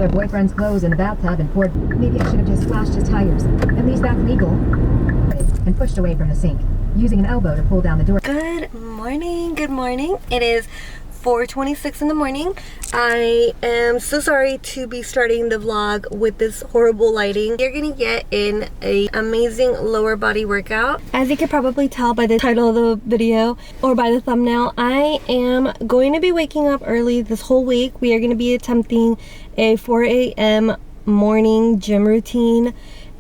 her boyfriend's clothes in the bathtub and poured. Maybe I should have just splashed his tires. At least that's legal. And pushed away from the sink, using an elbow to pull down the door. Good morning, good morning. It is 4:26 in the morning. I am so sorry to be starting the vlog with this horrible lighting. You're gonna get in an amazing lower body workout. As you can probably tell by the title of the video or by the thumbnail, I am going to be waking up early this whole week. We are going to be attempting a 4 a.m. morning gym routine.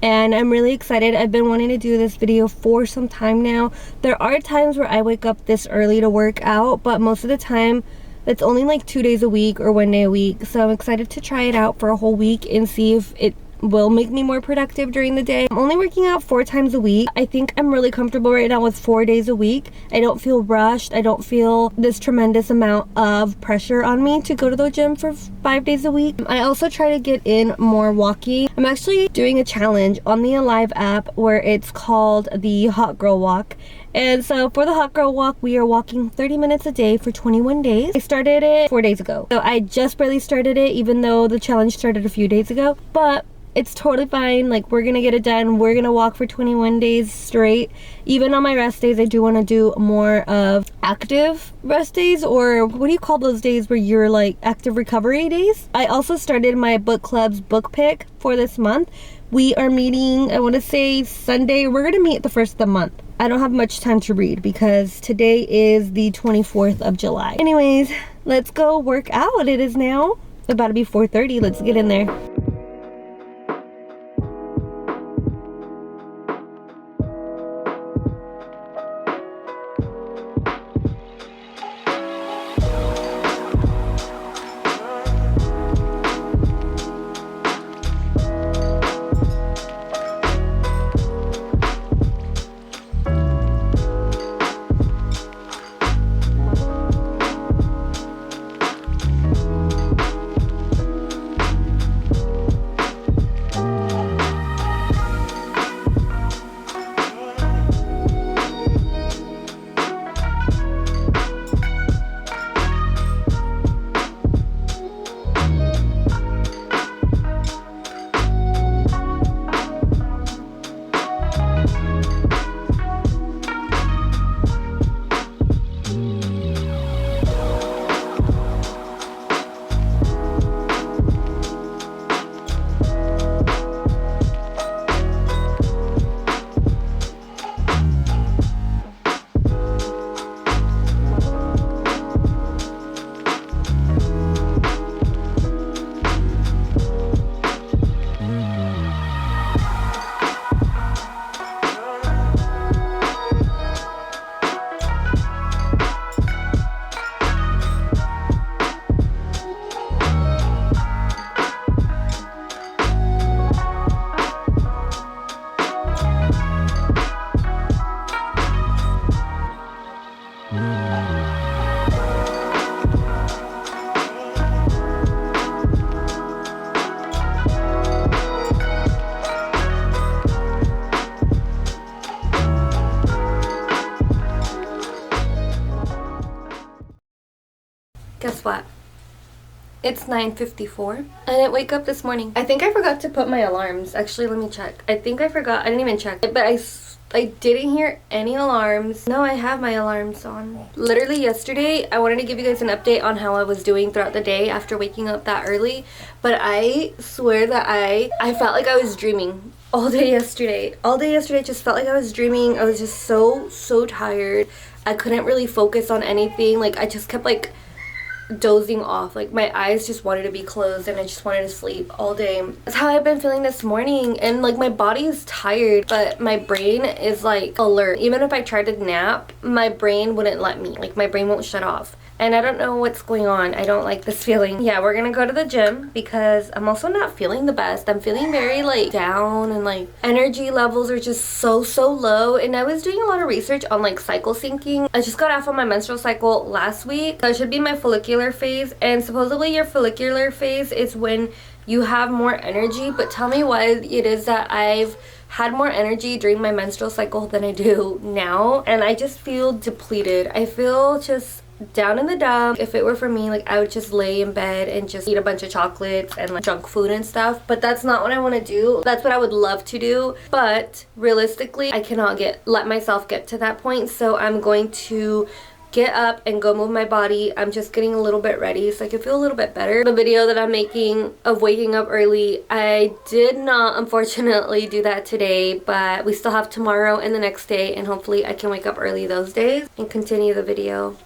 And I'm really excited. I've been wanting to do this video for some time now. There are times where I wake up this early to work out, but most of the time it's only like 2 days a week or 1 day a week. So I'm excited to try it out for a whole week and see if it will make me more productive during the day. I'm only working out 4 times a week. I think I'm really comfortable right now with 4 days a week. I don't feel rushed. I don't feel this tremendous amount of pressure on me to go to the gym for 5 days a week. I also try to get in more walking. I'm actually doing a challenge on the Alive app where it's called the Hot Girl Walk. And so for the Hot Girl Walk, we are walking 30 minutes a day for 21 days. I started it 4 days ago. So I just barely started it, even though the challenge started a few days ago. But it's totally fine. Like, we're gonna get it done. We're gonna walk for 21 days straight. Even on my rest days, I do want to do more of active rest days, or what do you call those days where you're like active recovery days? I also started my book club's book pick for this month. We are meeting, I want to say Sunday. We're gonna meet the first of the month. I don't have much time to read because today is the 24th of July. Anyways, let's go work out. It is now about to be 4:30. Let's get in there. Guess what? It's 9:54. I didn't wake up this morning. I think I forgot to put my alarms. Actually, let me check. I think I forgot. I didn't even check. But I didn't hear any alarms. No, I have my alarms on. Literally yesterday, I wanted to give you guys an update on how I was doing throughout the day after waking up that early. But I swear that I felt like I was dreaming all day yesterday. All day yesterday, I just felt like I was dreaming. I was just so tired. I couldn't really focus on anything. Like, I just kept like dozing off. Like, my eyes just wanted to be closed and I just wanted to sleep all day. That's how I've been feeling this morning, and like my body is tired but my brain is like alert. Even if I tried to nap, my brain wouldn't let me. Like, my brain won't shut off. and I don't know what's going on. I don't like this feeling. Yeah, we're gonna go to the gym because I'm also not feeling the best. I'm feeling very like down, and like energy levels are just so low. And I was doing a lot of research on like cycle syncing. I just got off on my menstrual cycle last week, so it should be my follicular phase, and supposedly your follicular phase is when you have more energy. But tell me why it is that I've had more energy during my menstrual cycle than I do now, and I just feel depleted. I feel just down in the dump. If it were for me, like I would just lay in bed and just eat a bunch of chocolates and like junk food and stuff, but that's not what I want to do. That's what I would love to do, but realistically I cannot let myself get to that point. So I'm going to get up and go move my body. I'm just getting a little bit ready so I can feel a little bit better. The video that I'm making of waking up early, I did not unfortunately do that today, but we still have tomorrow and the next day, and hopefully I can wake up early those days and continue the video.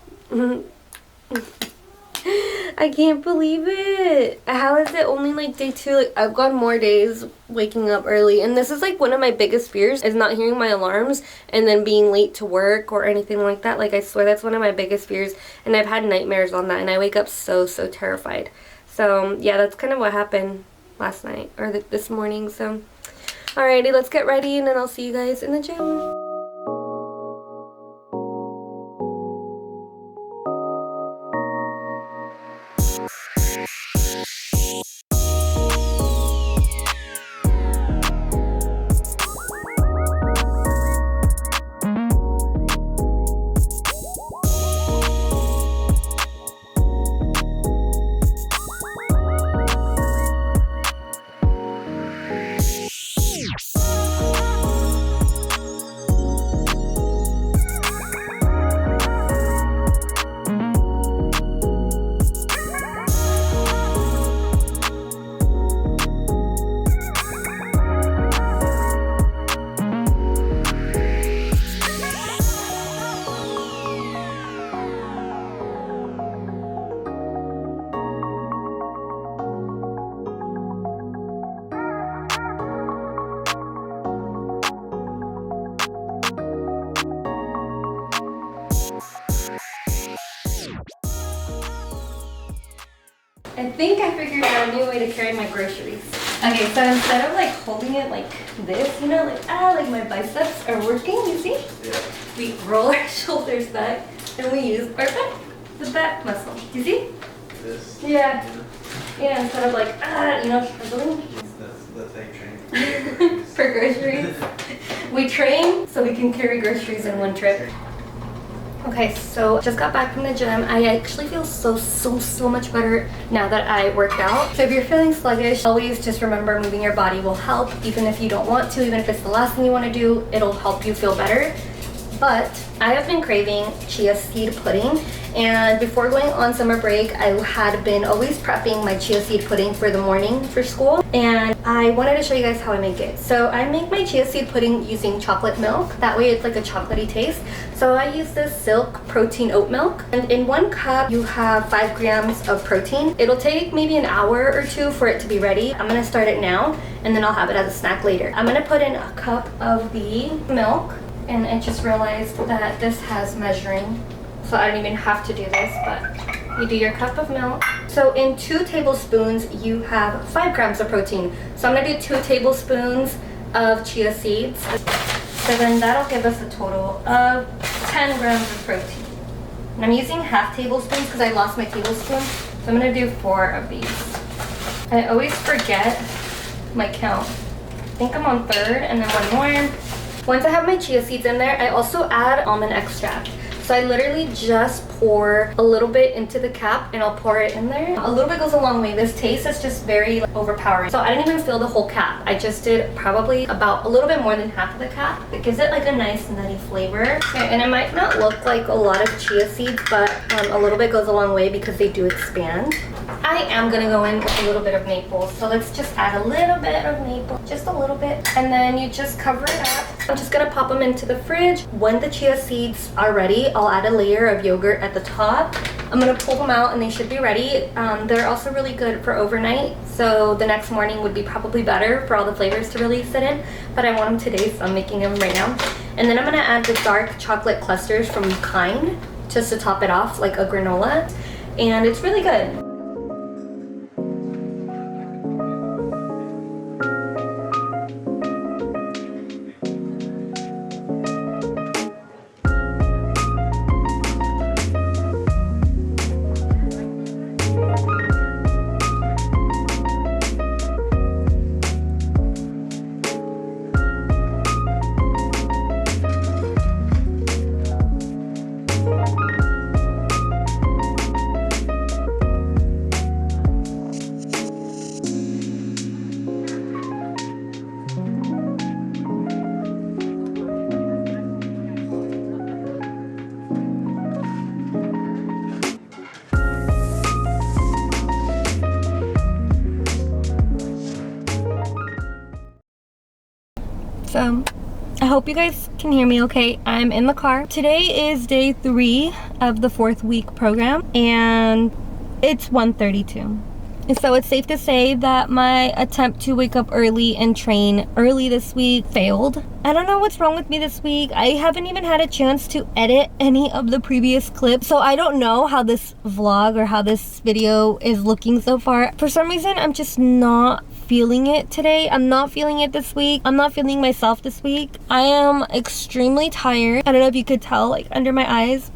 I can't believe it. How is it only like day 2? Like I've gone more days waking up early, and this is like one of my biggest fears, is not hearing my alarms and then being late to work or anything like that. Like I swear that's one of my biggest fears, and I've had nightmares on that, and I wake up so terrified. So yeah, that's kind of what happened last night or this morning. So alrighty, let's get ready and then I'll see you guys in the gym. I think I figured out a new way to carry my groceries. Okay, so instead of like holding it like this, you know, like my biceps are working, you see? Yeah. We roll our shoulders back and we use our back, the back muscle. Do you see? This? Yeah. Yeah, instead of like, struggling. That's how you train. For groceries. We train so we can carry groceries in one trip. Okay, so just got back from the gym. I actually feel so much better now that I worked out. So if you're feeling sluggish, always just remember moving your body will help. Even if you don't want to, even if it's the last thing you want to do, it'll help you feel better. But I have been craving chia seed pudding, and before going on summer break, I had been always prepping my chia seed pudding for the morning for school, and I wanted to show you guys how I make it. So I make my chia seed pudding using chocolate milk. That way it's like a chocolatey taste. So I use this Silk protein oat milk, and in 1 cup you have 5 grams of protein. It'll take maybe an hour or 2 for it to be ready. I'm gonna start it now, and then I'll have it as a snack later. I'm gonna put in a cup of the milk, and I just realized that this has measuring, so I don't even have to do this, but you do your cup of milk. So in 2 tablespoons, you have 5 grams of protein. So I'm gonna do 2 tablespoons of chia seeds. So then that'll give us a total of 10 grams of protein. And I'm using half tablespoons because I lost my tablespoon. So I'm gonna do 4 of these. I always forget my count. I think I'm on 3rd, and then 1 more. Once I have my chia seeds in there, I also add almond extract. So I literally just pour a little bit into the cap and I'll pour it in there. A little bit goes a long way. This taste is just very overpowering. So I didn't even fill the whole cap. I just did probably about a little bit more than half of the cap. It gives it like a nice nutty flavor. Okay, and it might not look like a lot of chia seeds, but a little bit goes a long way because they do expand. I am gonna go in with a little bit of maple. So let's just add a little bit of maple, just a little bit. And then you just cover it up. I'm just gonna pop them into the fridge. When the chia seeds are ready, I'll add a layer of yogurt at the top. I'm gonna pull them out and they should be ready. They're also really good for overnight. So the next morning would be probably better for all the flavors to really sit in. But I want them today, so I'm making them right now. And then I'm gonna add the dark chocolate clusters from Kind just to top it off like a granola. And it's really good. So I hope you guys can hear me okay. I'm in the car. Today is day 3 of the 4th week program, and it's 1:32. And so it's safe to say that my attempt to wake up early and train early this week failed. I don't know what's wrong with me this week. I haven't even had a chance to edit any of the previous clips, so I don't know how this vlog or how this video is looking so far. For some reason, I'm just not feeling it today. I'm not feeling it this week. I'm not feeling myself this week. I am extremely tired. I don't know if you could tell, like, under my eyes.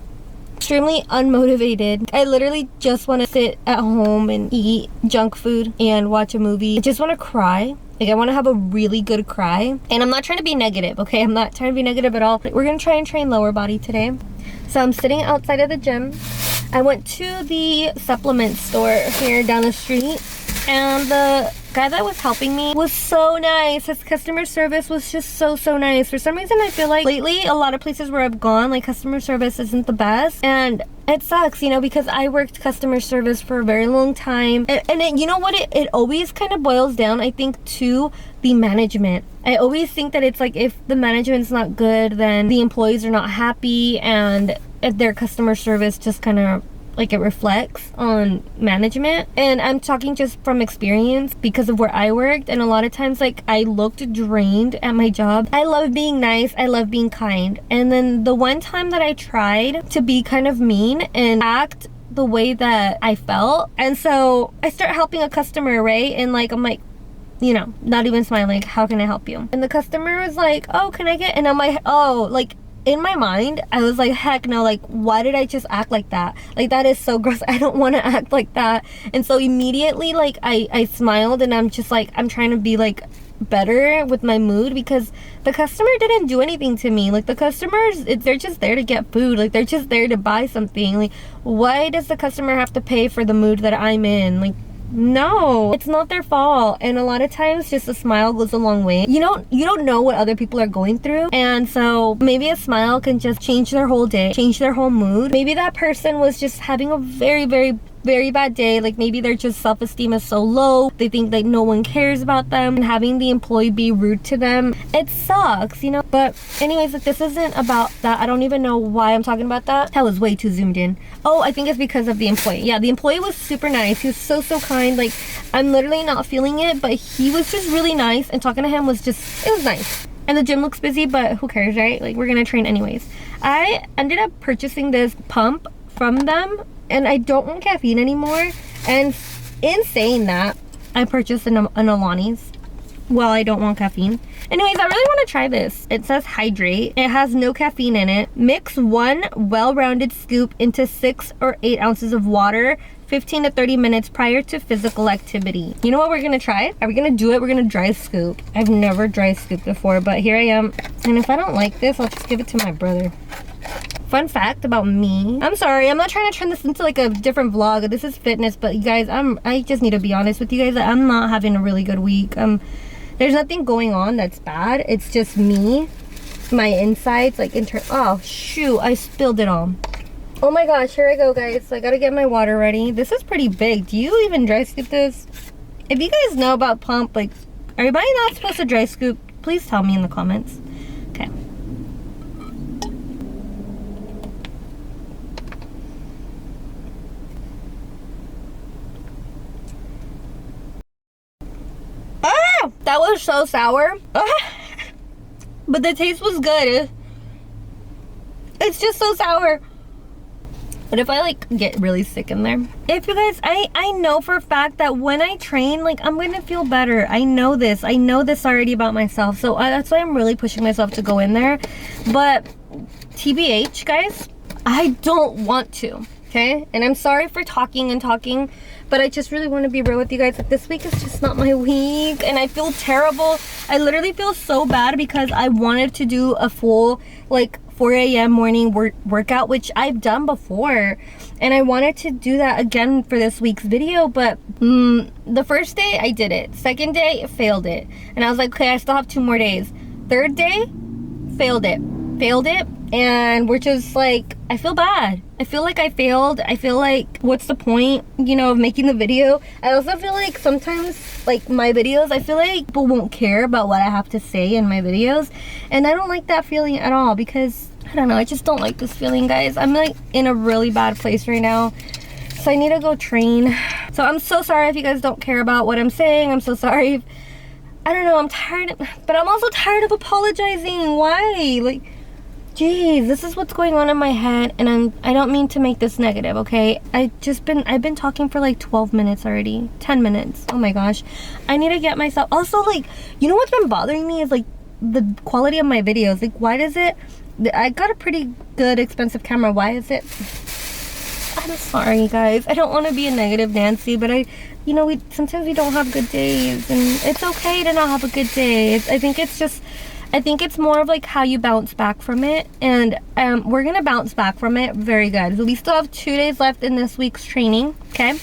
Extremely unmotivated. I literally just want to sit at home and eat junk food and watch a movie. I just want to cry. Like, I want to have a really good cry. And I'm not trying to be negative, okay? I'm not trying to be negative at all. We're going to try and train lower body today. So I'm sitting outside of the gym. I went to the supplement store here down the street, and the guy that was helping me was so nice. His customer service was just so nice. For some reason, I feel like lately a lot of places where I've gone, like, customer service isn't the best, and it sucks, you know, because I worked customer service for a very long time, and it, you know what, it always kind of boils down, I think, to the management. I always think that it's like, if the management's not good, then the employees are not happy, and their customer service just kind of, like, it reflects on management. And I'm talking just from experience because of where I worked, and a lot of times, like, I looked drained at my job. I love being nice, I love being kind, and then the one time that I tried to be kind of mean and act the way that I felt, and so I start helping a customer, right? And, like, I'm like, you know, not even smiling, like, how can I help you? And the customer was like, oh, can I get, and I'm like, oh, like, in my mind, I was like, heck no, like, why did I just act like that? Like, that is so gross. I don't want to act like that. And so immediately, like, I smiled, and I'm just like, I'm trying to be, like, better with my mood, because the customer didn't do anything to me. Like, the customers, they're just there to get food. Like, they're just there to buy something. Like, why does the customer have to pay for the mood that I'm in? Like, no, it's not their fault. And a lot of times, just a smile goes a long way. You don't know what other people are going through, and so maybe a smile can just change their whole day, change their whole mood. Maybe that person was just having a very bad day. Like, maybe their just self-esteem is so low, they think that no one cares about them, and having the employee be rude to them, it sucks, you know. But anyways, like, this isn't about that. I don't even know why I'm talking about that. That was way too zoomed in. Oh, I think it's because of the employee. Yeah, the employee was super nice. He was so kind. Like, I'm literally not feeling it, but he was just really nice, and talking to him was just, it was nice. And the gym looks busy, but who cares, right? Like, we're gonna train anyways. I ended up purchasing this pump from them, and I don't want caffeine anymore. And in saying that, I purchased an Alani's. Well, I don't want caffeine. Anyways, I really want to try this. It says hydrate. It has no caffeine in it. Mix 1 well-rounded scoop into 6 or 8 ounces of water 15 to 30 minutes prior to physical activity. You know what we're gonna try? Are we gonna do it? We're gonna dry scoop. I've never dry scooped before, but here I am. And if I don't like this, I'll just give it to my brother. Fun fact about me, I'm sorry, I'm not trying to turn this into like a different vlog. This is fitness, but you guys, I just need to be honest with you guys that I'm not having a really good week. There's nothing going on that's bad. It's just me, my insides, like oh shoot, I spilled it all. Oh my gosh, here I go, guys. So I gotta get my water ready. This is pretty big. Do you even dry scoop this? If you guys know about pump, like, are you not supposed to dry scoop? Please tell me in the comments. Okay. Ah, that was so sour. But the taste was good. It's just so sour. What if I like get really sick in there? If you guys, I know for a fact that when I train, like, I'm gonna feel better. I know this already about myself. So that's why I'm really pushing myself to go in there. But TBH, guys, I don't want to, okay? And I'm sorry for talking, but I just really want to be real with you guys. Like, this week is just not my week, and I feel terrible. I literally feel so bad because I wanted to do a full, like, 4 a.m. morning workout, which I've done before, and I wanted to do that again for this week's video. But the first day I did it, second day failed it, and I was like, okay, I still have 2 more days. Third day failed it, and we're just like, I feel bad. I feel like I failed. I feel like, what's the point, you know, of making the video? I also feel like sometimes, like, my videos, I feel like people won't care about what I have to say in my videos, and I don't like that feeling at all, because I don't know, I just don't like this feeling, guys. I'm like in a really bad place right now, so I need to go train. So I'm so sorry if you guys don't care about what I'm saying. I'm so sorry if, I don't know, I'm tired, but I'm also tired of apologizing. Why? Like, geez, this is what's going on in my head, and I don't mean to make this negative, okay? I've been talking for like 12 minutes already, 10 minutes. Oh my gosh. I need to get myself, also, like, you know what's been bothering me is like the quality of my videos. Like, why does it, I got a pretty good expensive camera. Why is it, I'm sorry guys, I don't want to be a negative Nancy, but you know, sometimes we don't have good days, and it's okay to not have a good day. I think it's more of like how you bounce back from it, and we're gonna bounce back from it very good. So we still have 2 days left in this week's training, okay?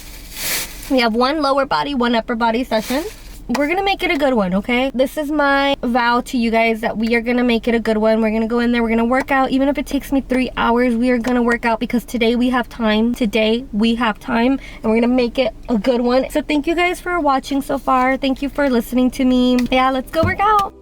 We have 1 lower body, 1 upper body session. We're gonna make it a good one, okay? This is my vow to you guys, that we are gonna make it a good one. We're gonna go in there, we're gonna work out. Even if it takes me 3 hours, we are gonna work out, because today we have time. Today we have time, and we're gonna make it a good one. So thank you guys for watching so far. Thank you for listening to me. Yeah, let's go work out.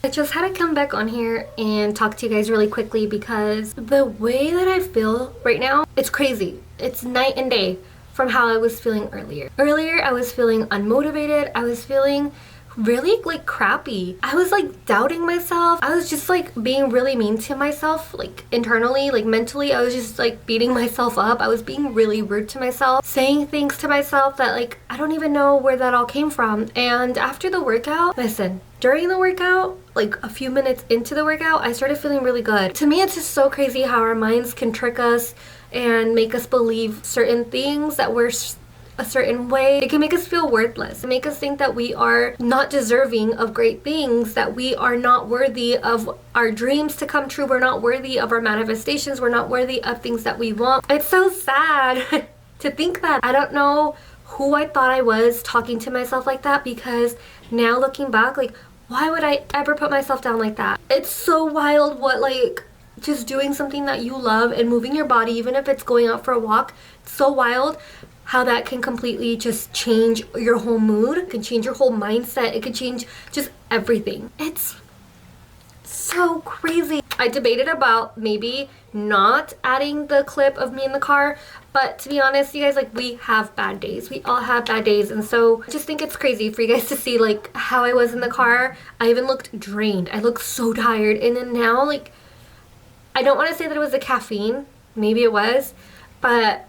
I just had to come back on here and talk to you guys really quickly, because the way that I feel right now, it's crazy. It's night and day from how I was feeling earlier. Earlier, I was feeling unmotivated. I was feeling really like crappy. I was like doubting myself. I was just like being really mean to myself, like internally, like mentally. I was just like beating myself up. I was being really rude to myself, saying things to myself that like I don't even know where that all came from. And after the workout, listen, during the workout, like a few minutes into the workout, I started feeling really good. To me, it's just so crazy how our minds can trick us and make us believe certain things that we're a certain way. It can make us feel worthless, make us think that we are not deserving of great things, that we are not worthy of our dreams to come true, we're not worthy of our manifestations, we're not worthy of things that we want. It's so sad to think that. I don't know who I thought I was talking to myself like that, because now looking back, like, why would I ever put myself down like that? It's so wild what, like, just doing something that you love and moving your body, even if it's going out for a walk, it's so wild how that can completely just change your whole mood. It can change your whole mindset. It can change just everything. It's so crazy. I debated about maybe not adding the clip of me in the car, but to be honest, you guys, like, we have bad days. We all have bad days, and so I just think it's crazy for you guys to see like how I was in the car. I even looked drained. I looked so tired, and then now, like, I don't want to say that it was the caffeine. Maybe it was, but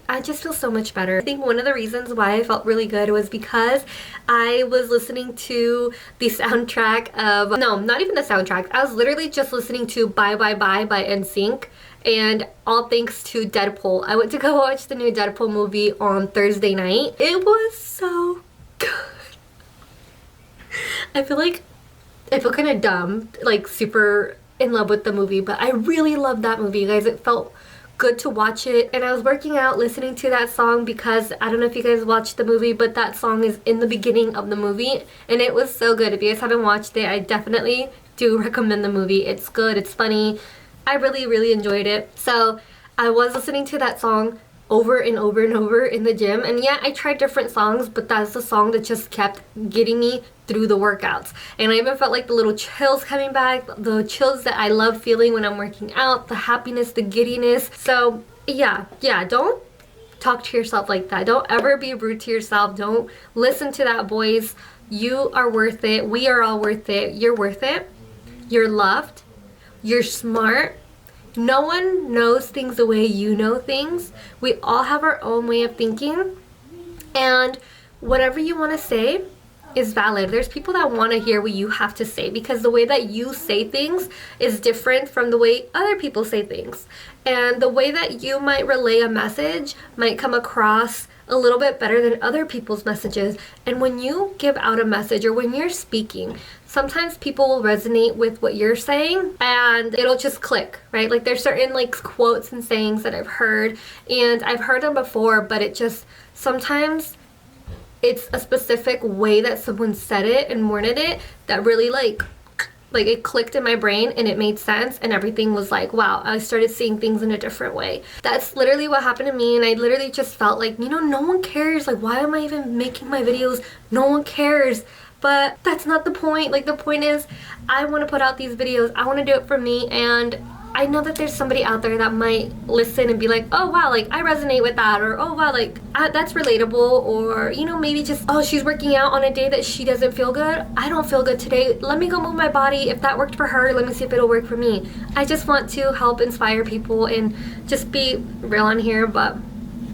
I just feel so much better. I think one of the reasons why I felt really good was because I was listening to the soundtrack of, no, not even the soundtrack. I was literally just listening to Bye Bye Bye by NSYNC, and all thanks to Deadpool. I went to go watch the new Deadpool movie on Thursday night. It was so good. I feel like I feel kind of dumb, like super in love with the movie, but I really love that movie, you guys. It felt good to watch it, and I was working out listening to that song because I don't know if you guys watched the movie, but that song is in the beginning of the movie, and it was so good. If you guys haven't watched it, I definitely do recommend the movie. It's good, it's funny. I really enjoyed it. So I was listening to that song over and over and over in the gym, and yeah, I tried different songs, but that's the song that just kept getting me through the workouts. And I even felt like the little chills coming back, the chills that I love feeling when I'm working out, the happiness, the giddiness. So yeah, don't talk to yourself like that. Don't ever be rude to yourself. Don't listen to that voice. You are worth it. We are all worth it. You're worth it. You're loved. You're smart. No one knows things the way you know things. We all have our own way of thinking, and whatever you want to say is valid. There's people that want to hear what you have to say, because the way that you say things is different from the way other people say things, and the way that you might relay a message might come across a little bit better than other people's messages. And when you give out a message, or when you're speaking, sometimes people will resonate with what you're saying and it'll just click, right? Like there's certain like quotes and sayings that I've heard, and I've heard them before, but it just sometimes it's a specific way that someone said it and worded it that really like it clicked in my brain, and it made sense, and everything was like, wow, I started seeing things in a different way. That's literally what happened to me, and I literally just felt like, you know, no one cares. Like, why am I even making my videos? No one cares. But that's not the point. Like, the point is I want to put out these videos. I want to do it for me, and I know that there's somebody out there that might listen and be like, oh wow, like I resonate with that, or oh wow, like that's relatable, or you know, maybe just, oh, she's working out on a day that she doesn't feel good. I don't feel good today. Let me go move my body. If that worked for her, let me see if it'll work for me. I just want to help inspire people and just be real on here. But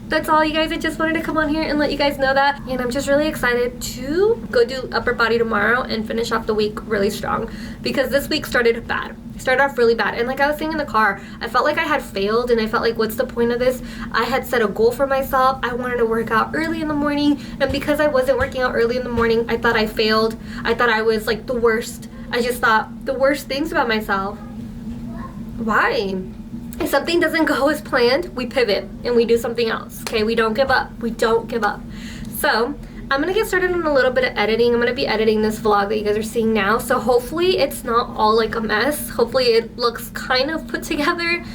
that's all, you guys. I just wanted to come on here and let you guys know that, and I'm just really excited to go do upper body tomorrow and finish off the week really strong, because this week started bad. Started off really bad, and like I was saying in the car, I felt like I had failed, and I felt like, what's the point of this? I had set a goal for myself. I wanted to work out early in the morning, and because I wasn't working out early in the morning, I thought I failed. I thought I was like the worst. I just thought the worst things about myself. Why? If something doesn't go as planned, we pivot and we do something else. Okay, we don't give up. We don't give up. So I'm gonna get started on a little bit of editing. I'm gonna be editing this vlog that you guys are seeing now, so hopefully it's not all like a mess. Hopefully it looks kind of put together.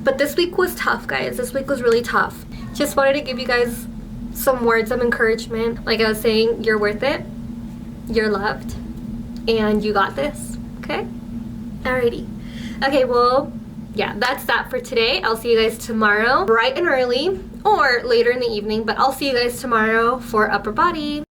But this week was tough, guys. This week was really tough. Just wanted to give you guys some words of encouragement. Like I was saying, you're worth it, you're loved, and you got this. Okay, alrighty. Okay, well, yeah, that's that for today. I'll see you guys tomorrow bright and early, or later in the evening, but I'll see you guys tomorrow for upper body.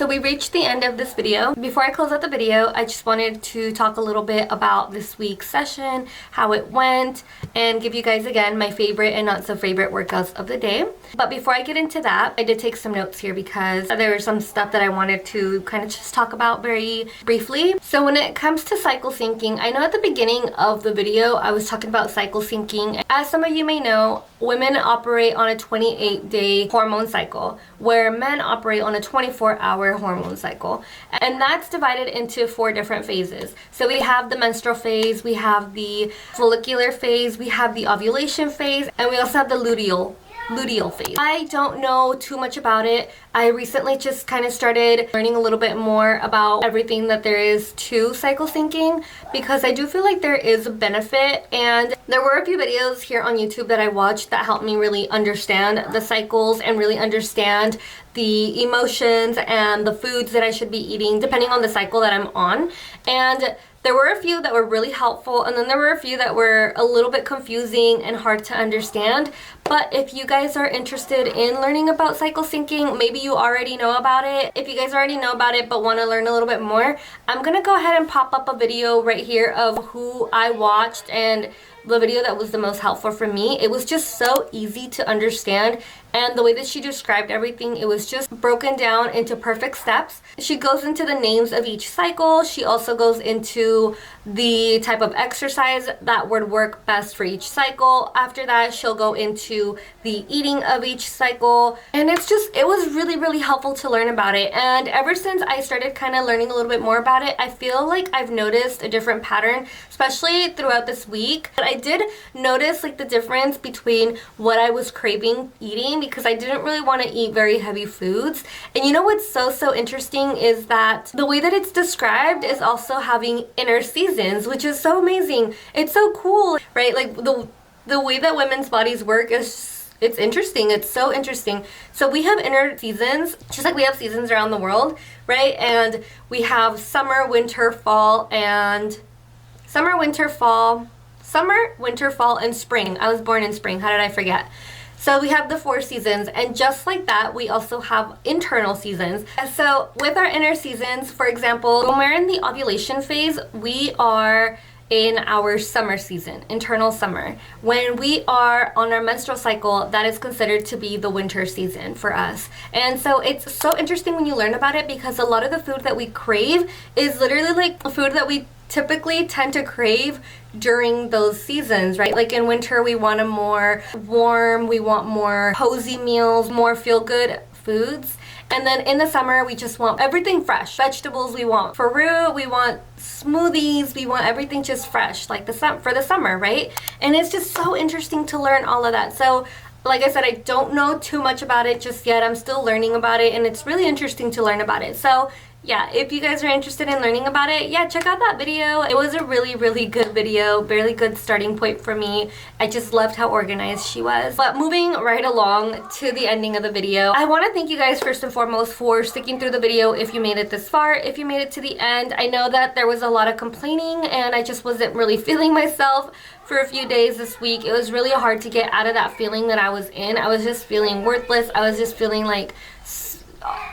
So we reached the end of this video. Before I close out the video, I just wanted to talk a little bit about this week's session, how it went, and give you guys again my favorite and not so favorite workouts of the day. But before I get into that, I did take some notes here because there was some stuff that I wanted to kind of just talk about very briefly. So when it comes to cycle syncing, I know at the beginning of the video I was talking about cycle syncing. As some of you may know, women operate on a 28-day hormone cycle, where men operate on a 24-hour hormone cycle. And that's divided into 4 different phases. So we have the menstrual phase, we have the follicular phase, we have the ovulation phase, and we also have the luteal phase. I don't know too much about it. I recently just kind of started learning a little bit more about everything that there is to cycle syncing, because I do feel like there is a benefit, and there were a few videos here on YouTube that I watched that helped me really understand the cycles and really understand the emotions and the foods that I should be eating depending on the cycle that I'm on. And there were a few that were really helpful, and then there were a few that were a little bit confusing and hard to understand. But if you guys are interested in learning about cycle syncing, maybe you already know about it. If you guys already know about it but want to learn a little bit more, I'm gonna go ahead and pop up a video right here of who I watched and the video that was the most helpful for me. It was just so easy to understand, and the way that she described everything, it was just broken down into perfect steps. She goes into the names of each cycle. She also goes into the type of exercise that would work best for each cycle. After that, she'll go into the eating of each cycle, and it was really helpful to learn about it. And ever since I started kind of learning a little bit more about it, I feel like I've noticed a different pattern, especially throughout this week. But I did notice like the difference between what I was craving eating, because I didn't really want to eat very heavy foods. And you know what's so interesting is that the way that it's described is also having inner seasons, which is so amazing. It's so cool, right? Like the way that women's bodies work is, it's interesting. It's so interesting. So we have inner seasons, just like we have seasons around the world, right? And we have summer, winter, fall, and summer, winter, fall, and spring. I was born in spring. How did I forget? So we have the 4 seasons, and just like that, we also have internal seasons. And so with our inner seasons, for example, when we're in the ovulation phase, we are in our summer season, internal summer. When we are on our menstrual cycle, that is considered to be the winter season for us. And so it's so interesting when you learn about it, because a lot of the food that we crave is literally like food that we typically tend to crave during those seasons, right? Like in winter, we want a more warm, we want more cozy meals, more feel-good foods. And then in the summer, we just want everything fresh. Vegetables, we want fruit, we want smoothies, we want everything just fresh, like for the summer, right? And it's just so interesting to learn all of that. So like I said, I don't know too much about it just yet. I'm still learning about it, and it's really interesting to learn about it. So yeah, if you guys are interested in learning about it, yeah, check out that video. It was a really good video, really good starting point for me. I just loved how organized she was. But moving right along to the ending of the video, I want to thank you guys first and foremost for sticking through the video if you made it this far, if you made it to the end. I know that there was a lot of complaining, and I just wasn't really feeling myself for a few days this week. It was really hard to get out of that feeling that I was in. I was just feeling worthless. I was just feeling like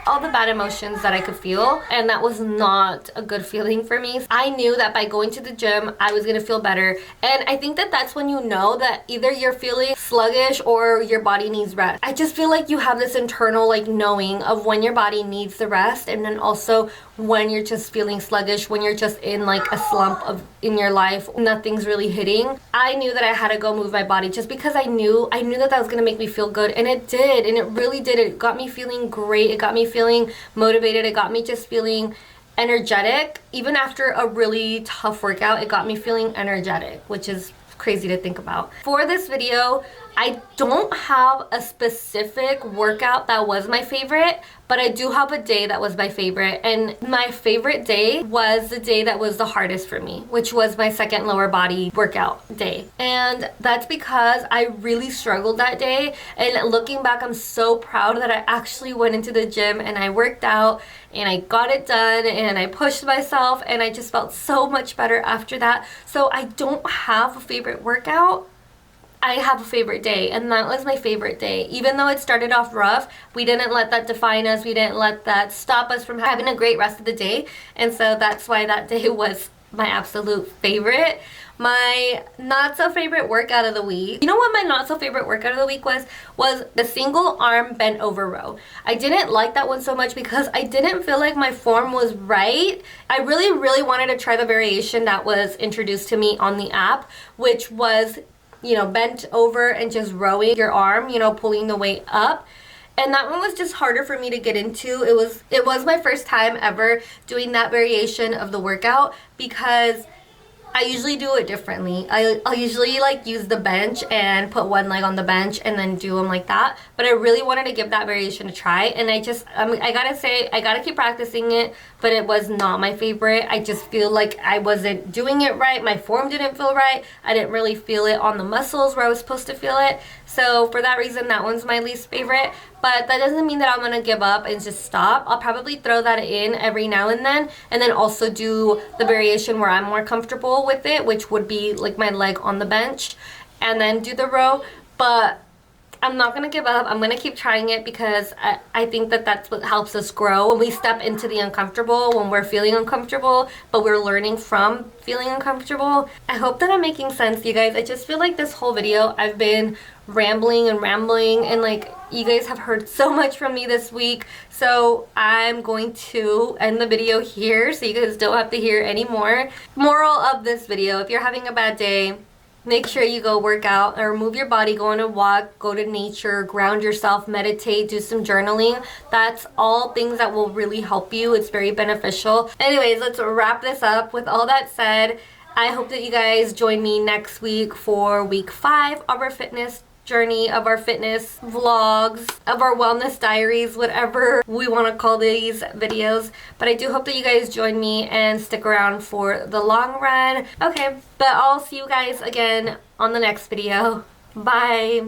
all the bad emotions that I could feel, and that was not a good feeling for me. I knew that by going to the gym, I was gonna feel better, and I think that that's when you know that either you're feeling sluggish or your body needs rest. I just feel like you have this internal like knowing of when your body needs the rest, and then also when you're just feeling sluggish, when you're just in like a slump in your life, nothing's really hitting. I knew that I had to go move my body just because I knew that that was gonna make me feel good, and it did, and it really did. It got me feeling great. It got me feeling motivated. It got me just feeling energetic. Even after a really tough workout, it got me feeling energetic, which is crazy to think about. For this video, I don't have a specific workout that was my favorite, but I do have a day that was my favorite, and my favorite day was the day that was the hardest for me, which was my second lower body workout day. And that's because I really struggled that day, and looking back, I'm so proud that I actually went into the gym and I worked out and I got it done and I pushed myself, and I just felt so much better after that. So I don't have a favorite workout. I have a favorite day, and that was my favorite day. Even though it started off rough, we didn't let that define us. We didn't let that stop us from having a great rest of the day. And so that's why that day was my absolute favorite. My not so favorite workout of the week. You know what my not so favorite workout of the week was? Was the single arm bent over row. I didn't like that one so much because I didn't feel like my form was right. I really wanted to try the variation that was introduced to me on the app, which was, you know, bent over and just rowing your arm, you know, pulling the weight up. And that one was just harder for me to get into. It was my first time ever doing that variation of the workout because I usually do it differently. I'll usually like use the bench and put one leg on the bench and then do them like that. But I really wanted to give that variation a try, and I gotta say, I gotta keep practicing it, but it was not my favorite. I just feel like I wasn't doing it right. My form didn't feel right. I didn't really feel it on the muscles where I was supposed to feel it. So for that reason, that one's my least favorite. But that doesn't mean that I'm gonna give up and just stop. I'll probably throw that in every now and then also do the variation where I'm more comfortable with it, which would be like my leg on the bench, and then do the row. But I'm not gonna give up. I'm gonna keep trying it because I think that that's what helps us grow. When we step into the uncomfortable, when we're feeling uncomfortable, but we're learning from feeling uncomfortable. I hope that I'm making sense, you guys. I just feel like this whole video I've been rambling, and like you guys have heard so much from me this week. So I'm going to end the video here so you guys don't have to hear any more. Moral of this video: if you're having a bad day, make sure you go work out or move your body, go on a walk, go to nature, ground yourself, meditate, do some journaling. That's all things that will really help you. It's very beneficial. Anyways, let's wrap this up. With all that said, I hope that you guys join me next week for week 5 of our fitness journey, of our fitness vlogs, of our wellness diaries, whatever we want to call these videos. But I do hope that you guys join me and stick around for the long run. Okay, but I'll see you guys again on the next video. Bye.